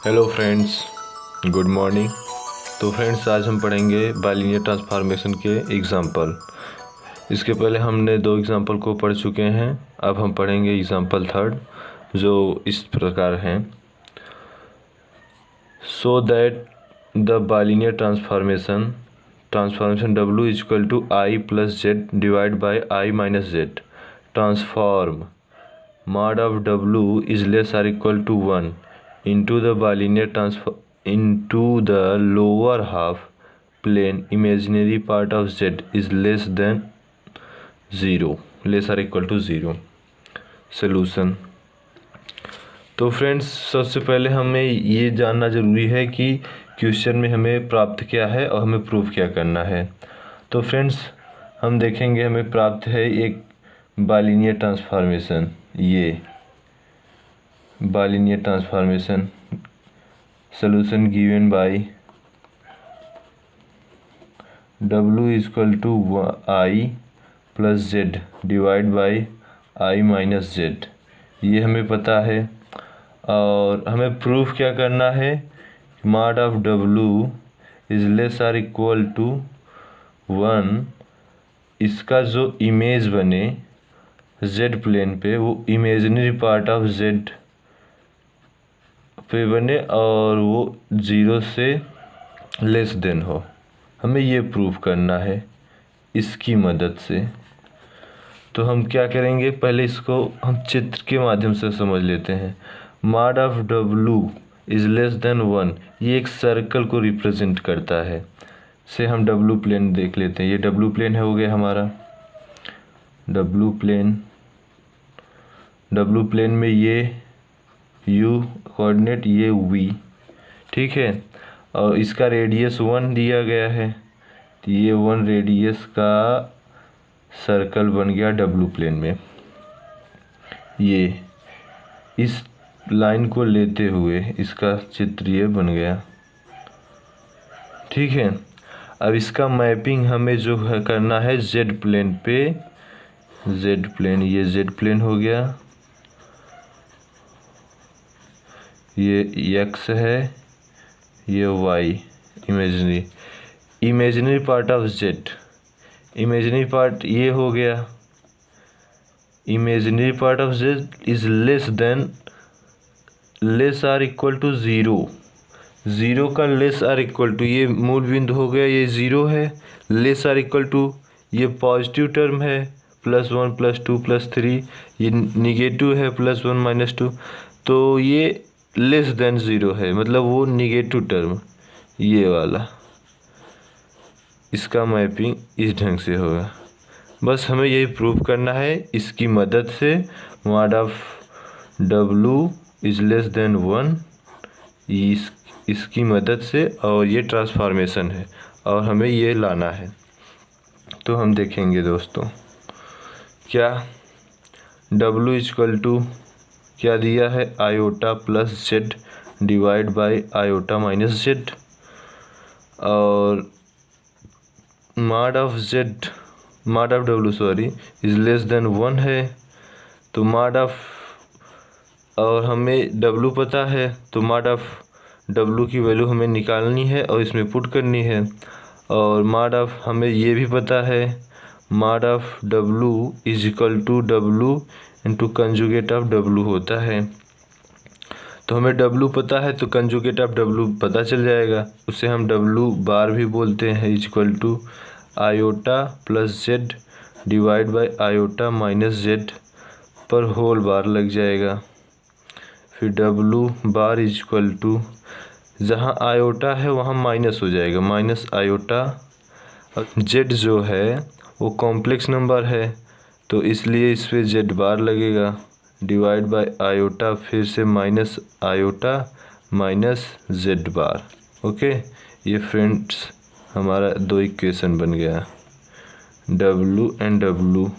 Hello friends, good morning. तो friends, आज हम पढ़ेंगे बाइलिनियर ट्रांसफॉर्मेशन के एग्जाम्पल। इसके पहले हमने 2 एग्जाम्पल को पढ़ चुके हैं। अब हम पढ़ेंगे एग्जाम्पल थर्ड, जो इस प्रकार हैं। So that the bilinear transformation W is equal to I plus z divide by I minus z transform mod of W is less or equal to 1 into the bilinear transform into the lower half plane imaginary part of Z is less than 0, less or equal to 0। Solution. तो friends, सबसे पहले हमें ये जानना ज़रूरी है कि question में हमें प्राप्त क्या है और हमें प्रूफ क्या करना है। तो फ्रेंड्स, हम देखेंगे हमें प्राप्त है एक बाइलिनियर ट्रांसफॉर्मेशन। ये bilinear transformation solution given by W equal to I plus z divide by I minus z, ये हमें पता है। और हमें प्रूफ क्या करना है, mod of W is less or equal to 1। इसका जो इमेज बने Z प्लेन पे, वो इमेजिनरी पार्ट ऑफ Z पे बने और वो 0 से लेस देन हो। हमें ये प्रूफ करना है इसकी मदद से। तो हम क्या करेंगे, पहले इसको हम चित्र के माध्यम से समझ लेते हैं। mod of W is less than 1, ये एक सर्कल को रिप्रेजेंट करता है। से हम W प्लेन देख लेते हैं। ये W प्लेन है, हो गया हमारा W प्लेन में ये U कोऑर्डिनेट, ये V, ठीक है। और इसका रेडियस 1 दिया गया है, तो ये 1 रेडियस का सर्कल बन गया W प्लेन में। ये इस लाइन को लेते हुए इसका चित्र ये बन गया, ठीक है। अब इसका मैपिंग हमें जो है करना है Z प्लेन पे। Z प्लेन, ये Z प्लेन हो गया, ये X है, ये Y imaginary part of Z। Imaginary part ये हो गया, imaginary part of Z is less or equal to 0। 0 का लेस आर इक्वल टू, ये मूल बिंदु हो गया, ये 0 है। लेस आर इक्वल टू, ये पॉजिटिव टर्म है, +1 +2 +3, ये निगेटिव है, +1 -2। तो ये लेस देन 0 है, मतलब वो निगेटिव टर्म, ये वाला। इसका मैपिंग इस ढंग से होगा। बस हमें यही प्रूव करना है इसकी मदद से। mod of W is less than 1, इसकी मदद से, और ये ट्रांसफॉर्मेशन है और हमें ये लाना है। तो हम देखेंगे दोस्तों, क्या W इक्वल टू क्या दिया है, iota plus z divide by iota minus Z. और mod of W is less than 1 है। तो mod ऑफ, और हमें W पता है, तो mod ऑफ W की वैल्यू हमें निकालनी है और इसमें पुट करनी है। और mod ऑफ हमें ये भी पता है, mod of W is equal to W into conjugate of W होता है। तो हमें W पता है, तो कंजुगेट ऑफ W पता चल जाएगा। उसे हम W बार भी बोलते हैं, is equal to iota plus z divide by iota minus z पर होल बार लग जाएगा। फिर W bar is equal to, जहाँ आयोटा है वहाँ माइनस हो जाएगा, माइनस आयोटा। जेड जो है वो कॉम्प्लेक्स नंबर है, तो इसलिए इस पर जेड बार लगेगा, डिवाइड बाय आयोटा, फिर से minus iota minus Z bar. Okay, ये फ्रेंड्स हमारा 2 इक्वेशन बन गया। W एंड W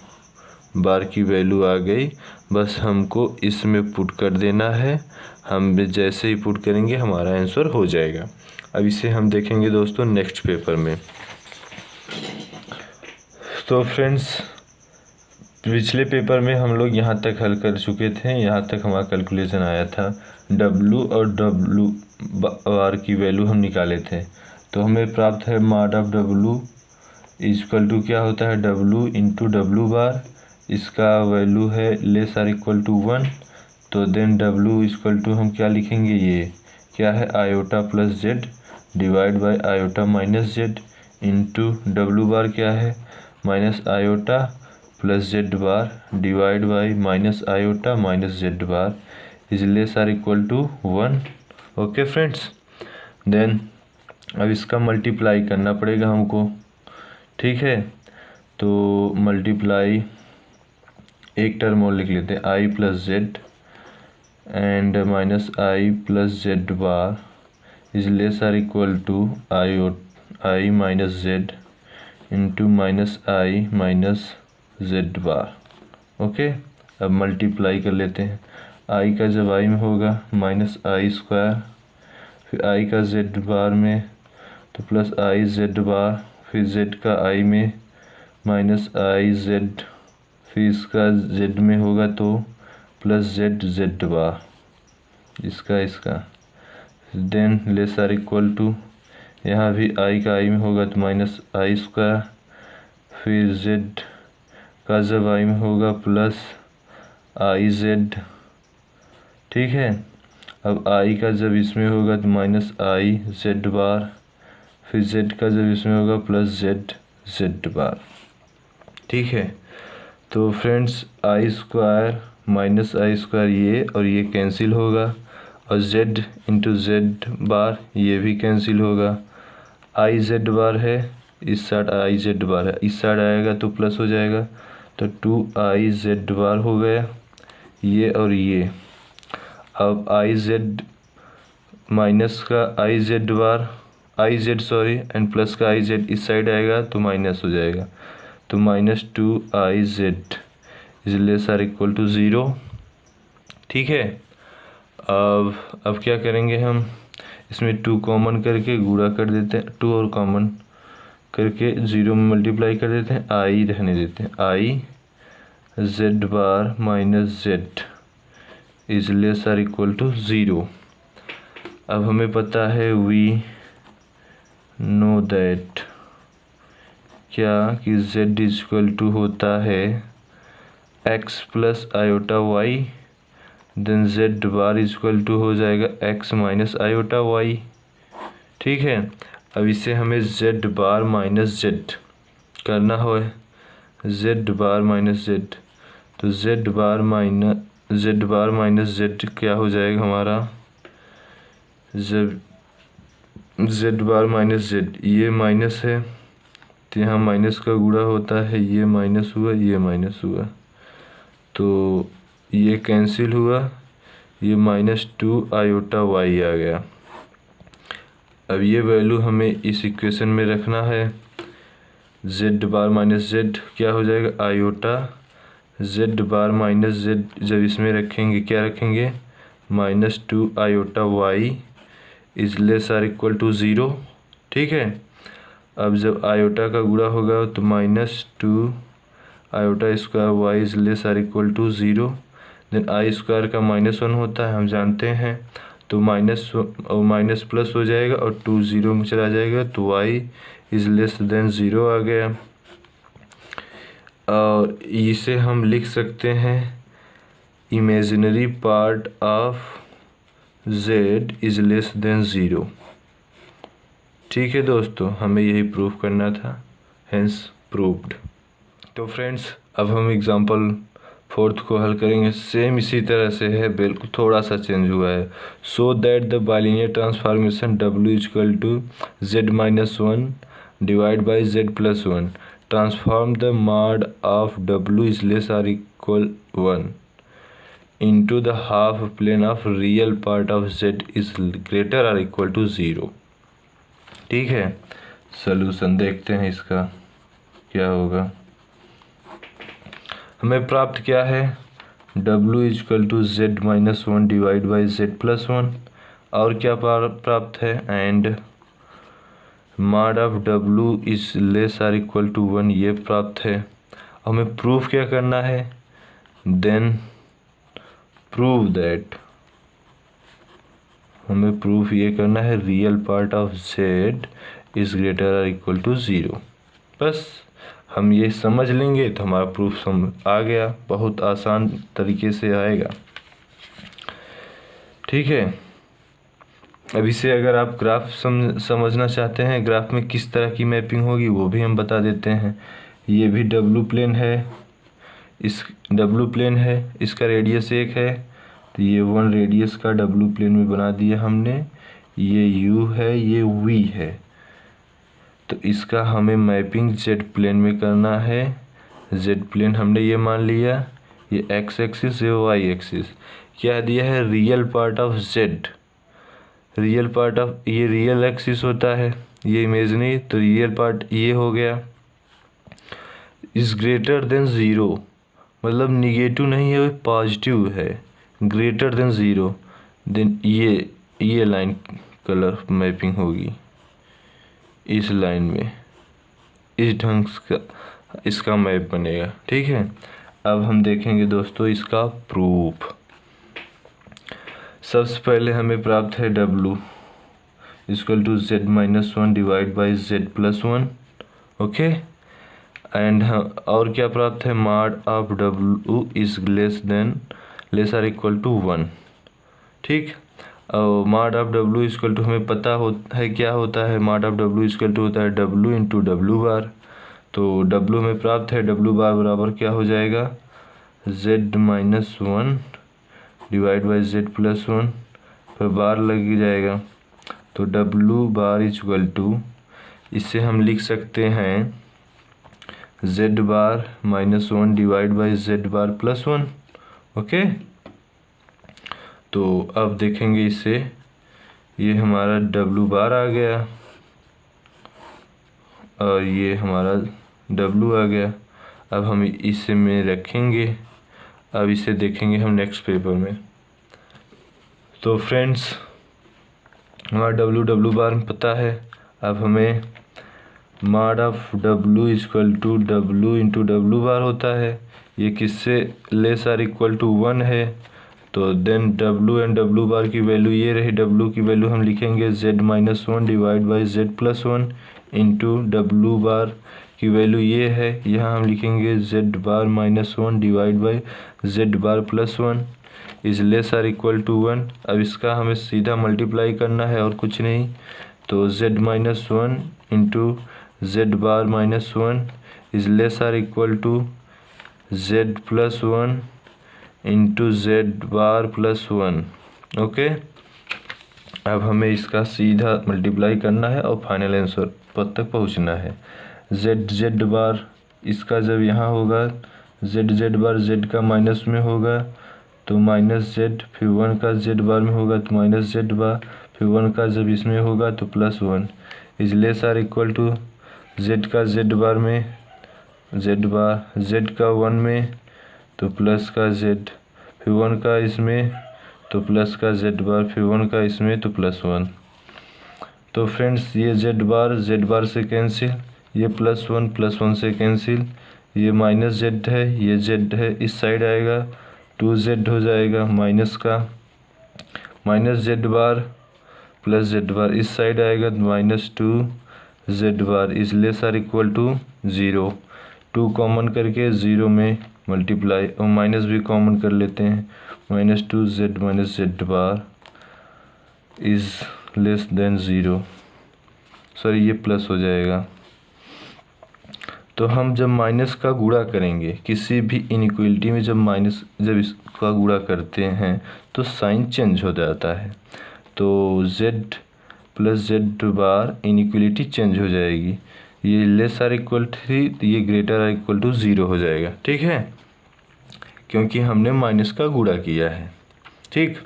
बार की वैल्यू आ गई, बस हमको इसमें पुट कर देना है। हम जैसे ही पुट करेंगे हमारा आंसर हो जाएगा। अब इसे हम देखेंगे दोस्तों नेक्स्ट पेपर में। तो फ्रेंड्स, पिछले पेपर में हम लोग यहाँ तक हल कर चुके थे, यहाँ तक हमारा कैलकुलेशन आया था। W और W बार की वैल्यू हम निकाले थे, तो हमें प्राप्त है mod of W equal to क्या होता है W इंटू W बार, इसका वैल्यू है लेस आर इक्वल टू 1। तो देन W इक्वल टू हम क्या लिखेंगे, ये क्या है iota plus z divide by iota minus Z into W bar क्या है minus iota plus Z bar divide by minus iota minus Z bar is less or equal to 1। Okay friends, then अब इसका multiply करना पड़ेगा हमको, ठीक है। तो मल्टीप्लाई एक टर्म और लिख लेते हैं I plus Z and minus I plus Z bar is less or equal to I minus Z into minus I minus Z bar. Okay, अब मल्टीप्लाई कर लेते हैं। आई का जब आई में होगा माइनस आई स्क्वायर, फिर आई का जेड बार में तो प्लस आई जेड बार, फिर जेड का आई में माइनस आई जेड, फिर इसका जेड में होगा तो प्लस जेड जेड बार, इसका then less or equal to यहाँ भी आई का आई में होगा तो माइनस आई स्क्वायर, फिर जेड का जब आई में होगा प्लस आई जेड, ठीक है। अब आई का जब इसमें होगा तो माइनस आई जेड बार, फिर जेड का जब इसमें होगा प्लस जेड जेड बार, ठीक है। तो friends I square minus I square ये और ये कैंसिल होगा, और जेड इंटू जेड बार ये भी कैंसिल होगा। आई जेड बार है इस साइड, आई जेड बार है इस साइड आएगा तो प्लस हो जाएगा, तो 2 जेड बार हो गया ये और ये। अब आई जेड माइनस का आई z bar I Z sorry and plus का आई जेड इस साइड आएगा तो माइनस हो जाएगा, तो minus 2 z is less or equal to 0, ठीक है। अब क्या करेंगे हम, इसमें 2 कॉमन करके गुणा कर देते हैं, 2 और कॉमन करके 0 में मल्टीप्लाई कर देते हैं, आई रहने देते हैं, I z bar minus z is less or equal to 0। अब हमें पता है वी नो दैट क्या कि जेड इज इक्वल टू होता है x plus iota y, then z bar is equal to हो जाएगा एक्स माइनस आयोटा वाई, ठीक है। अब इसे हमें जेड बार माइनस जेड करना हो, जेड बार माइनस जेड, तो जेड बार माइनस जेड क्या हो जाएगा हमारा, जेड बार माइनस जेड ये माइनस है तो यहाँ माइनस का गुणा होता है, ये माइनस हुआ ये माइनस हुआ तो ये कैंसिल हुआ, ये -2 आयोटा वाई आ गया। अब ये वैल्यू हमें इस इक्वेशन में रखना है, जेड बार माइनस जेड क्या हो जाएगा iota z bar minus z, जब इसमें रखेंगे क्या रखेंगे -2 iota y is less or equal to 0, ठीक है। अब जब आयोटा का गुणा होगा तो -2 iota square y is less or equal to 0, then I square का -1 होता है हम जानते हैं, तो माइनस और माइनस प्लस हो जाएगा और 2 0 में चला जाएगा तो वाई इज लेस देन 0 आ गया। और इसे हम लिख सकते हैं imaginary part of Z is less than 0, ठीक है दोस्तों, हमें यही प्रूफ करना था, हेंस प्रूव्ड। तो फ्रेंड्स अब हम एग्जांपल 4 को हल करेंगे, सेम इसी तरह से है, बिल्कुल थोड़ा सा चेंज हुआ है। So that the bilinear transformation W equal to Z-1 divide by Z+1 transform the mod of W is less or equal 1 into the half plane of real part of Z is greater or equal to 0, ठीक है। Solution देखते हैं इसका क्या होगा। हमें प्राप्त क्या है W equal to Z-1 divide by Z+1, और क्या प्राप्त है and mod of W is less or equal to 1 ये प्राप्त है, हमें प्रूफ क्या करना है, देन प्रूव दैट, हमें प्रूफ ये करना है real part of z is greater और इक्वल टू 0। बस हम ये समझ लेंगे तो हमारा प्रूफ आ गया, बहुत आसान तरीके से आएगा। ठीक है, अब इसे अगर आप ग्राफ समझना चाहते हैं, ग्राफ में किस तरह की मैपिंग होगी वो भी हम बता देते हैं। ये भी डब्लू प्लेन है, इस डब्लू प्लेन है, इसका रेडियस 1 है, तो ये 1 रेडियस का डब्लू प्लेन में बना दिया हमने। ये यू है, ये वी है, तो इसका हमें मैपिंग जेड प्लेन में करना है। जेड प्लेन हमने ये मान लिया, ये एक्स एक्सिस, ये वाई एक्सिस। क्या दिया है, real part of Z, real part of, ये रियल एक्सिस होता है, ये इमेजिनरी, तो रियल पार्ट ये हो गया। इज़ ग्रेटर देन 0, मतलब निगेटिव नहीं है, पॉजिटिव है, ग्रेटर देन 0, देन ये लाइन कलर मैपिंग होगी इस लाइन में, इस ढंग का इसका मैप बनेगा। ठीक है, अब हम देखेंगे दोस्तों इसका प्रूफ। सबसे पहले हमें प्राप्त है W equal to z-1 divide by z+1। Okay, and और क्या प्राप्त है, mod of W is less or equal to 1। ठीक, और mod of W equal to हमें पता है क्या होता है, mod of W equal to होता है W इंटू W बार। तो W में प्राप्त है, W बार बराबर क्या हो जाएगा, z-1 डिवाइड बाई z+1, फिर बार लग जाएगा, तो W बार इक्वल टू, इससे हम लिख सकते हैं z bar -1 divide by z bar +1। Okay, तो अब देखेंगे इससे, ये हमारा W बार आ गया और ये हमारा W आ गया। अब हम इसे में रखेंगे, अब इसे देखेंगे हम नेक्स्ट पेपर में। तो फ्रेंड्स, हमारा W बार पता है। अब हमें mod of W equal to W into W bar होता है, ये किससे लेस आर इक्वल टू 1 है, तो then W and W bar की वैल्यू ये रही, W की वैल्यू हम लिखेंगे z-1 divide by z+1 into W bar की वैल्यू ये है, यहाँ हम लिखेंगे z bar -1 divide by z bar +1 is less or equal to 1। अब इसका हमें सीधा मल्टीप्लाई करना है और कुछ नहीं, तो z-1 into z bar -1 is less or equal to z+1 into z bar +1। Okay, अब हमें इसका सीधा मल्टीप्लाई करना है और फाइनल आंसर पर तक पहुंचना है। z बार इसका जब यहाँ होगा, z बार z का माइनस में होगा तो -z, फिर 1 का z बार में होगा तो -z बार, फिर 1 का जब इसमें होगा तो +1 is less or equal to z का z बार में z बार, z का 1 में तो प्लस का z, फिर 1 का इसमें तो प्लस का z बार, फिर 1 का इसमें तो +1। तो फ्रेंड्स, ये z बार से कैंसिल, ये +1 से कैंसिल, ये -z है, ये z है, इस साइड आएगा 2z हो जाएगा, माइनस का -z bar plus z bar, इस साइड आएगा -2z bar is less or equal to 0। 2 common करके 0 में मल्टीप्लाई, और माइनस भी कॉमन कर लेते हैं, -2z z bar is less than 0, sorry ये प्लस हो जाएगा। तो हम जब माइनस का गुणा करेंगे किसी भी इनइक्वलिटी में, जब इसका गुणा करते हैं तो साइन चेंज हो जाता है, तो z प्लस z बार इनइक्वलिटी चेंज हो जाएगी, ये लेस आर इक्वल 3, ये ग्रेटर आर इक्वल टू 0 हो जाएगा। ठीक है, क्योंकि हमने माइनस का गुणा किया है। ठीक,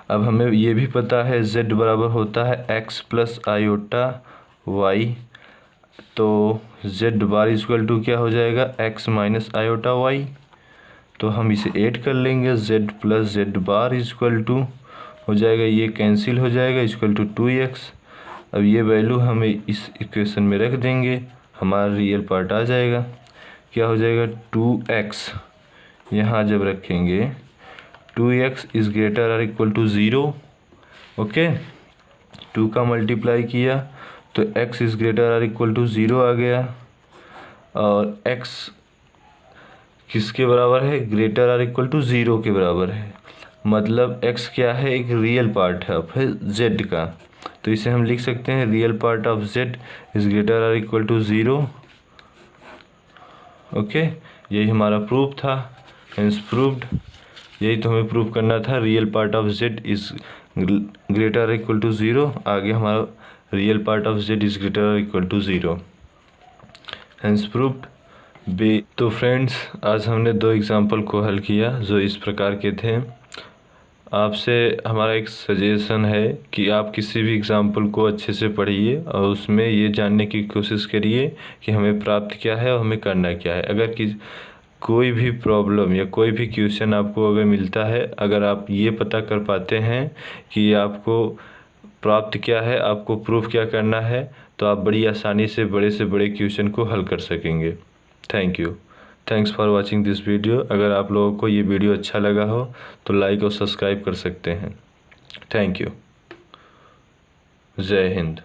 अब हमें ये भी पता है z बराबर होता है x प्लस आयोटा y, तो z बार इक्वल टू क्या हो जाएगा, x माइनस आयोटा y। तो हम इसे ऐड कर लेंगे, z plus z bar equal to हो जाएगा, ये कैंसिल हो जाएगा, इक्वल टू 2x। अब ये वैल्यू हमें इस इक्वेशन में रख देंगे, हमारा रियल पार्ट आ जाएगा। क्या हो जाएगा 2x, यहाँ जब रखेंगे 2x इज़ ग्रेटर और इक्वल टू 0। ओके, 2 का मल्टीप्लाई किया तो x इज़ ग्रेटर और इक्वल टू 0 आ गया, और x किसके बराबर है, ग्रेटर और इक्वल टू 0 के बराबर है। मतलब x क्या है, एक रियल पार्ट है फिर z का, तो इसे हम लिख सकते हैं real part of z is greater और इक्वल टू 0। ओके, यही हमारा प्रूफ था, हेंस प्रूव्ड। यही तो हमें प्रूव करना था, real part of z is greater equal to 0। आगे हमारा real part of z is greater equal to 0, hence proved. तो फ्रेंड्स, आज हमने 2 एग्जाम्पल को हल किया जो इस प्रकार के थे। आपसे हमारा एक सजेशन है कि आप किसी भी एग्जाम्पल को अच्छे से पढ़िए और उसमें ये जानने की कोशिश करिए कि हमें प्राप्त क्या है और हमें करना क्या है। अगर कोई भी प्रॉब्लम या कोई भी क्वेश्चन आपको अगर मिलता है, अगर आप ये पता कर पाते हैं कि आपको प्राप्त क्या है, आपको प्रूफ क्या करना है, तो आप बड़ी आसानी से बड़े क्वेश्चन को हल कर सकेंगे। Thank you, thanks for watching this video. अगर आप लोगों को ये वीडियो अच्छा लगा हो तो लाइक और सब्सक्राइब कर सकते हैं। थैंक यू, जय हिंद।